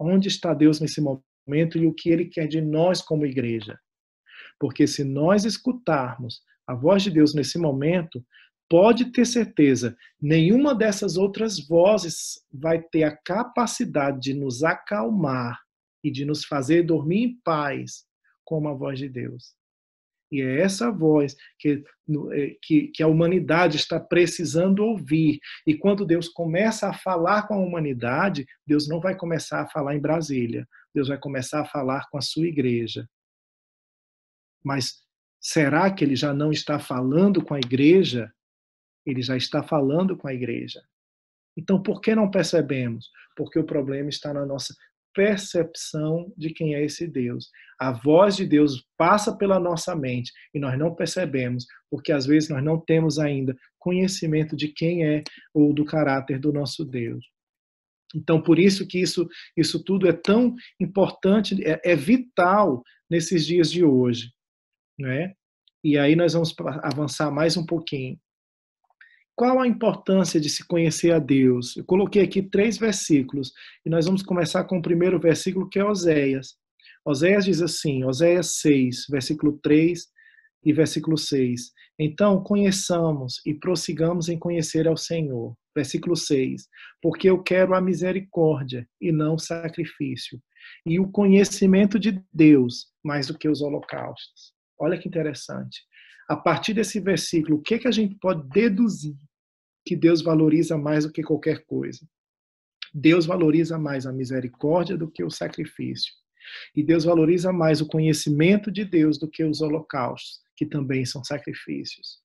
Onde está Deus nesse momento e o que Ele quer de nós como igreja? Porque se nós escutarmos a voz de Deus nesse momento, pode ter certeza, nenhuma dessas outras vozes vai ter a capacidade de nos acalmar e de nos fazer dormir em paz como a voz de Deus. E é essa voz que a humanidade está precisando ouvir. E quando Deus começa a falar com a humanidade, Deus não vai começar a falar em Brasília. Deus vai começar a falar com a sua igreja. Mas será que Ele já não está falando com a igreja? Ele já está falando com a igreja. Então, por que não percebemos? Porque o problema está na nossa percepção de quem é esse Deus. A voz de Deus passa pela nossa mente e nós não percebemos, porque às vezes nós não temos ainda conhecimento de quem é ou do caráter do nosso Deus. Então, por isso que isso tudo é tão importante, é vital nesses dias de hoje, né? E aí nós vamos avançar mais um pouquinho. Qual a importância de se conhecer a Deus? Eu coloquei aqui 3 versículos e nós vamos começar com o primeiro versículo, que é Oséias. Oséias diz assim, Oséias 6, versículo 3 e versículo 6. Então, conheçamos e prossigamos em conhecer ao Senhor. Versículo 6. Porque eu quero a misericórdia e não o sacrifício, e o conhecimento de Deus mais do que os holocaustos. Olha que interessante. A partir desse versículo, o que a gente pode deduzir que Deus valoriza mais do que qualquer coisa? Deus valoriza mais a misericórdia do que o sacrifício. E Deus valoriza mais o conhecimento de Deus do que os holocaustos, que também são sacrifícios.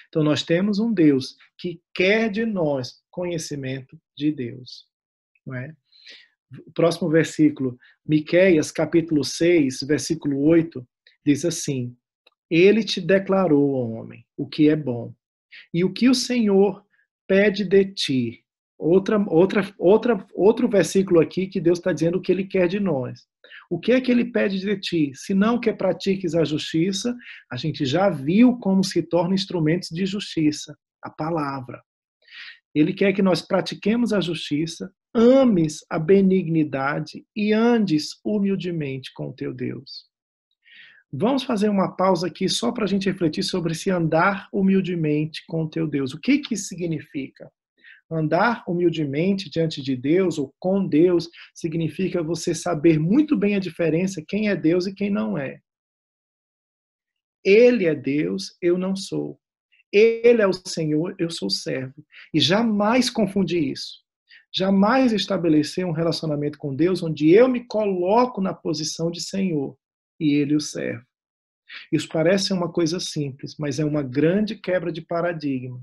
Então nós temos um Deus que quer de nós conhecimento de Deus. Não é? O próximo versículo, Miqueias, capítulo 6, versículo 8, diz assim: Ele te declarou, ó homem, o que é bom. E o que o Senhor pede de ti. Outro versículo aqui que Deus está dizendo o que Ele quer de nós. O que é que Ele pede de ti? Se não que pratiques a justiça, a gente já viu como se torna instrumentos de justiça, a palavra. Ele quer que nós pratiquemos a justiça, ames a benignidade e andes humildemente com o teu Deus. Vamos fazer uma pausa aqui só para a gente refletir sobre se andar humildemente com o teu Deus. O que isso significa? Andar humildemente diante de Deus ou com Deus significa você saber muito bem a diferença quem é Deus e quem não é. Ele é Deus, eu não sou. Ele é o Senhor, eu sou servo. E jamais confundir isso. Jamais estabelecer um relacionamento com Deus onde eu me coloco na posição de Senhor e Ele o servo. Isso parece uma coisa simples, mas é uma grande quebra de paradigma.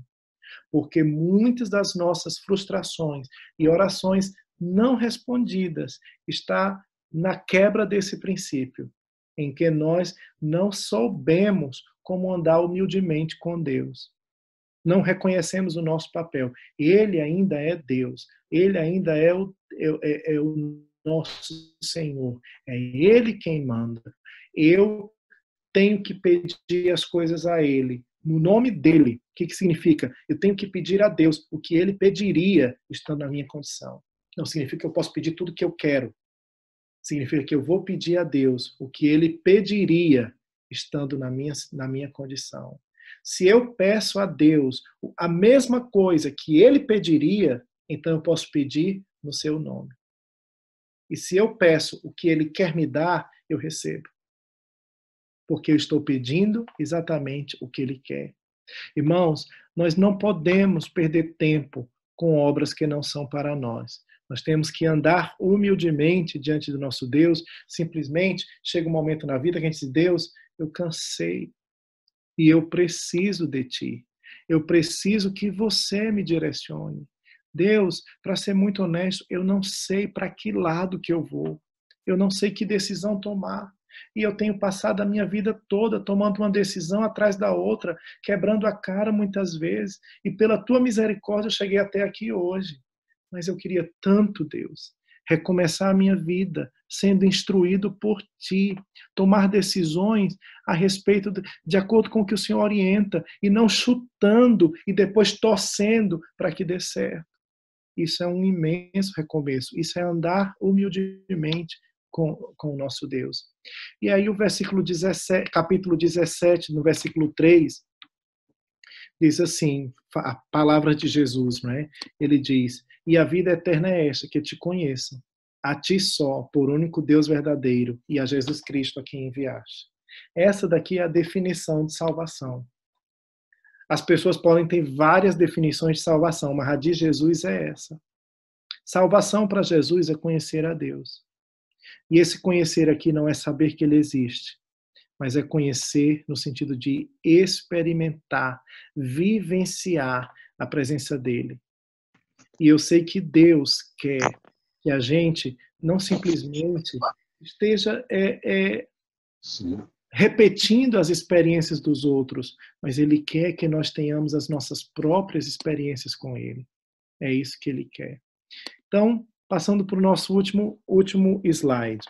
Porque muitas das nossas frustrações e orações não respondidas está na quebra desse princípio, em que nós não soubemos como andar humildemente com Deus. Não reconhecemos o nosso papel. Ele ainda é Deus. Ele ainda é o nosso Senhor. É Ele quem manda. Eu tenho que pedir as coisas a Ele, no nome dEle. O que significa? Eu tenho que pedir a Deus o que Ele pediria estando na minha condição. Não significa que eu posso pedir tudo o que eu quero. Significa que eu vou pedir a Deus o que Ele pediria estando na minha condição. Se eu peço a Deus a mesma coisa que Ele pediria, então eu posso pedir no seu nome. E se eu peço o que Ele quer me dar, eu recebo. Porque eu estou pedindo exatamente o que Ele quer. Irmãos, nós não podemos perder tempo com obras que não são para nós. Nós temos que andar humildemente diante do nosso Deus. Simplesmente chega um momento na vida que a gente diz: Deus, eu cansei. E eu preciso de ti. Eu preciso que você me direcione. Deus, para ser muito honesto, eu não sei para que lado que eu vou. Eu não sei que decisão tomar. E eu tenho passado a minha vida toda tomando uma decisão atrás da outra, quebrando a cara muitas vezes. E pela tua misericórdia eu cheguei até aqui hoje. Mas eu queria tanto, Deus, recomeçar a minha vida sendo instruído por ti, tomar decisões a respeito de acordo com o que o Senhor orienta e não chutando e depois torcendo para que dê certo. Isso é um imenso recomeço. Isso é andar humildemente com o nosso Deus. E aí o versículo 17, capítulo 17, no versículo 3, diz assim, a palavra de Jesus, não é? Ele diz, e a vida eterna é esta, que te conheçam, a ti só, por único Deus verdadeiro, e a Jesus Cristo a quem enviaste. Essa daqui é a definição de salvação. As pessoas podem ter várias definições de salvação, mas a de Jesus é essa. Salvação para Jesus é conhecer a Deus. E esse conhecer aqui não é saber que ele existe, mas é conhecer no sentido de experimentar, vivenciar a presença dele. E eu sei que Deus quer que a gente não simplesmente esteja repetindo as experiências dos outros, mas ele quer que nós tenhamos as nossas próprias experiências com ele. É isso que ele quer. Então, passando para o nosso último slide.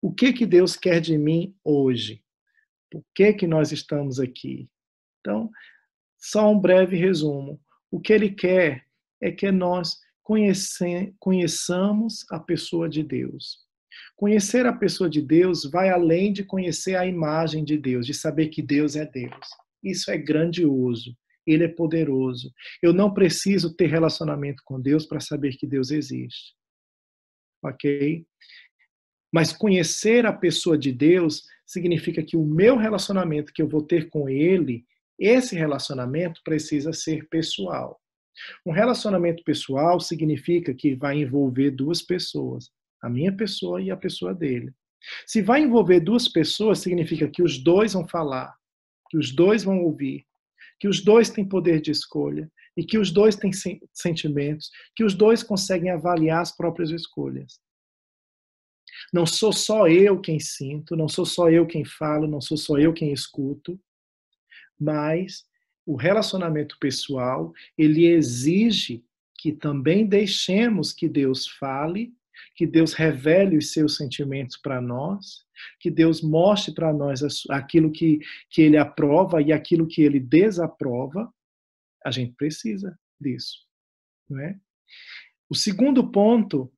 O que Deus quer de mim hoje? Por que nós estamos aqui? Então, só um breve resumo. O que ele quer é que nós conheçamos a pessoa de Deus. Conhecer a pessoa de Deus vai além de conhecer a imagem de Deus, de saber que Deus é Deus. Isso é grandioso. Ele é poderoso. Eu não preciso ter relacionamento com Deus para saber que Deus existe. Ok? Mas conhecer a pessoa de Deus significa que o meu relacionamento que eu vou ter com Ele, esse relacionamento precisa ser pessoal. Um relacionamento pessoal significa que vai envolver duas pessoas, a minha pessoa e a pessoa dele. Se vai envolver duas pessoas, significa que os dois vão falar, que os dois vão ouvir, que os dois têm poder de escolha e que os dois têm sentimentos, que os dois conseguem avaliar as próprias escolhas. Não sou só eu quem sinto, não sou só eu quem falo, não sou só eu quem escuto, mas o relacionamento pessoal, ele exige que também deixemos que Deus fale, que Deus revele os seus sentimentos para nós, que Deus mostre para nós aquilo que Ele aprova e aquilo que Ele desaprova. A gente precisa disso, não é? O segundo ponto,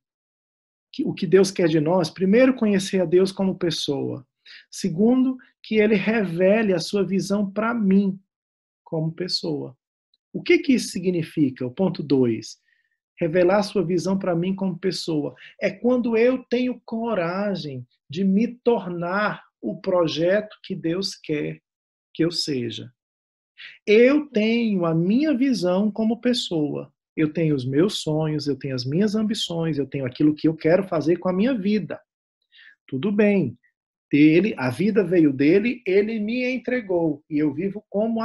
o que Deus quer de nós, primeiro, conhecer a Deus como pessoa. Segundo, que Ele revele a sua visão para mim, como pessoa. O que isso significa? O ponto 2. Revelar a sua visão para mim como pessoa. É quando eu tenho coragem de me tornar o projeto que Deus quer que eu seja. Eu tenho a minha visão como pessoa. Eu tenho os meus sonhos, eu tenho as minhas ambições, eu tenho aquilo que eu quero fazer com a minha vida. Tudo bem. A vida veio dele, ele me entregou e eu vivo como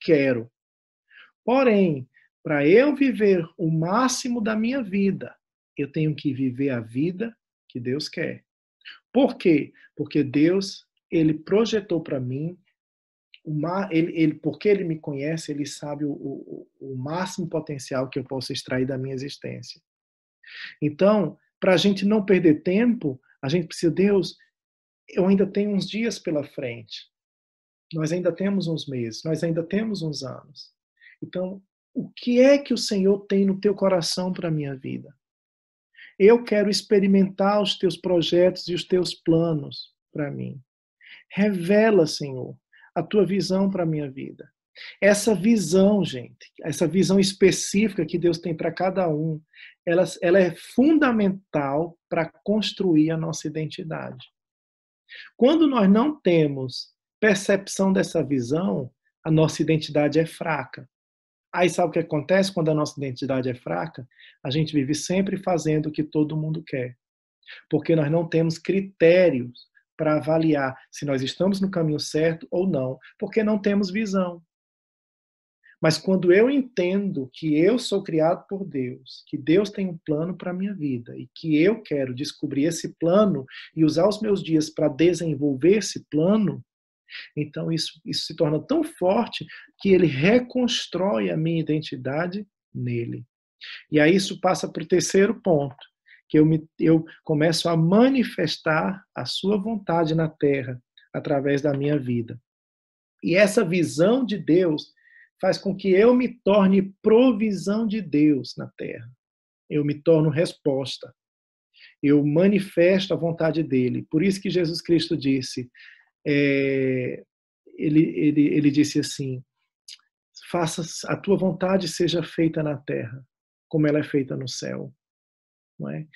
quero. Porém, para eu viver o máximo da minha vida, eu tenho que viver a vida que Deus quer. Por quê? Porque Deus, ele projetou para mim, porque ele me conhece, ele sabe o máximo potencial que eu posso extrair da minha existência. Então, para a gente não perder tempo, a gente precisa, Deus, eu ainda tenho uns dias pela frente. Nós ainda temos uns meses, nós ainda temos uns anos. Então, o que é que o Senhor tem no teu coração para a minha vida? Eu quero experimentar os teus projetos e os teus planos para mim. Revela, Senhor, a tua visão para a minha vida. Essa visão, gente, essa visão específica que Deus tem para cada um, ela é fundamental para construir a nossa identidade. Quando nós não temos percepção dessa visão, a nossa identidade é fraca. Aí sabe o que acontece quando a nossa identidade é fraca? A gente vive sempre fazendo o que todo mundo quer. Porque nós não temos critérios para avaliar se nós estamos no caminho certo ou não, porque não temos visão. Mas quando eu entendo que eu sou criado por Deus, que Deus tem um plano para a minha vida e que eu quero descobrir esse plano e usar os meus dias para desenvolver esse plano, então isso se torna tão forte que ele reconstrói a minha identidade nele. E aí isso passa para o terceiro ponto, que eu começo a manifestar a sua vontade na terra através da minha vida. E essa visão de Deus faz com que eu me torne provisão de Deus na terra. Eu me torno resposta. Eu manifesto a vontade dele. Por isso que Jesus Cristo disse, ele disse assim, faça a tua vontade seja feita na terra, como ela é feita no céu. Não é?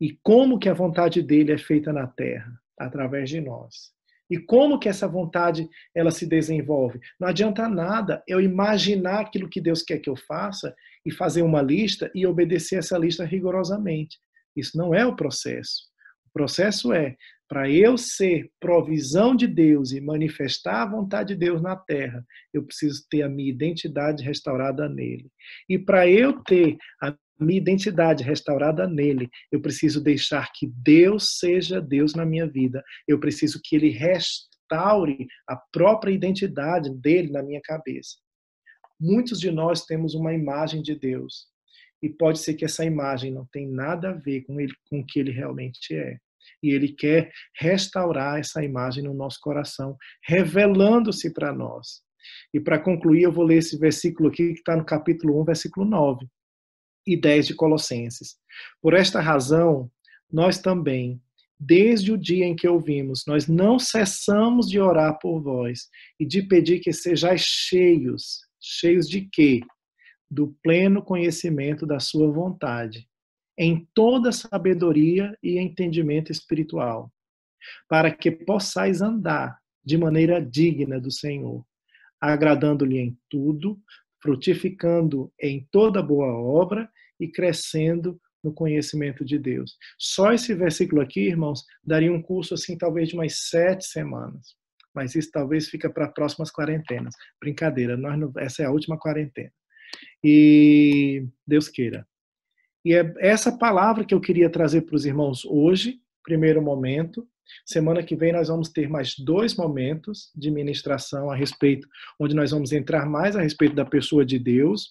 E como que a vontade dele é feita na terra? Através de nós. E como que essa vontade ela se desenvolve? Não adianta nada eu imaginar aquilo que Deus quer que eu faça e fazer uma lista e obedecer essa lista rigorosamente. Isso não é o processo. O processo é, para eu ser provisão de Deus e manifestar a vontade de Deus na terra, eu preciso ter a minha identidade restaurada nele. E para eu ter a minha identidade restaurada nele, eu preciso deixar que Deus seja Deus na minha vida. Eu preciso que ele restaure a própria identidade dele na minha cabeça. Muitos de nós temos uma imagem de Deus. E pode ser que essa imagem não tenha nada a ver com o que ele realmente é. E ele quer restaurar essa imagem no nosso coração, revelando-se para nós. E para concluir, eu vou ler esse versículo aqui, que está no capítulo 1, versículo 9 e 10 de Colossenses. Por esta razão, nós também, desde o dia em que ouvimos, nós não cessamos de orar por vós e de pedir que sejais cheios. Cheios de quê? Do pleno conhecimento da sua vontade, em toda sabedoria e entendimento espiritual, para que possais andar de maneira digna do Senhor, agradando-lhe em tudo, frutificando em toda boa obra e crescendo no conhecimento de Deus. Só esse versículo aqui, irmãos, daria um curso assim talvez de umas 7 semanas. Mas isso talvez fica para próximas quarentenas. Brincadeira, essa é a última quarentena. E Deus queira. E é essa palavra que eu queria trazer para os irmãos hoje, primeiro momento. Semana que vem nós vamos ter mais 2 momentos de ministração a respeito, onde nós vamos entrar mais a respeito da pessoa de Deus.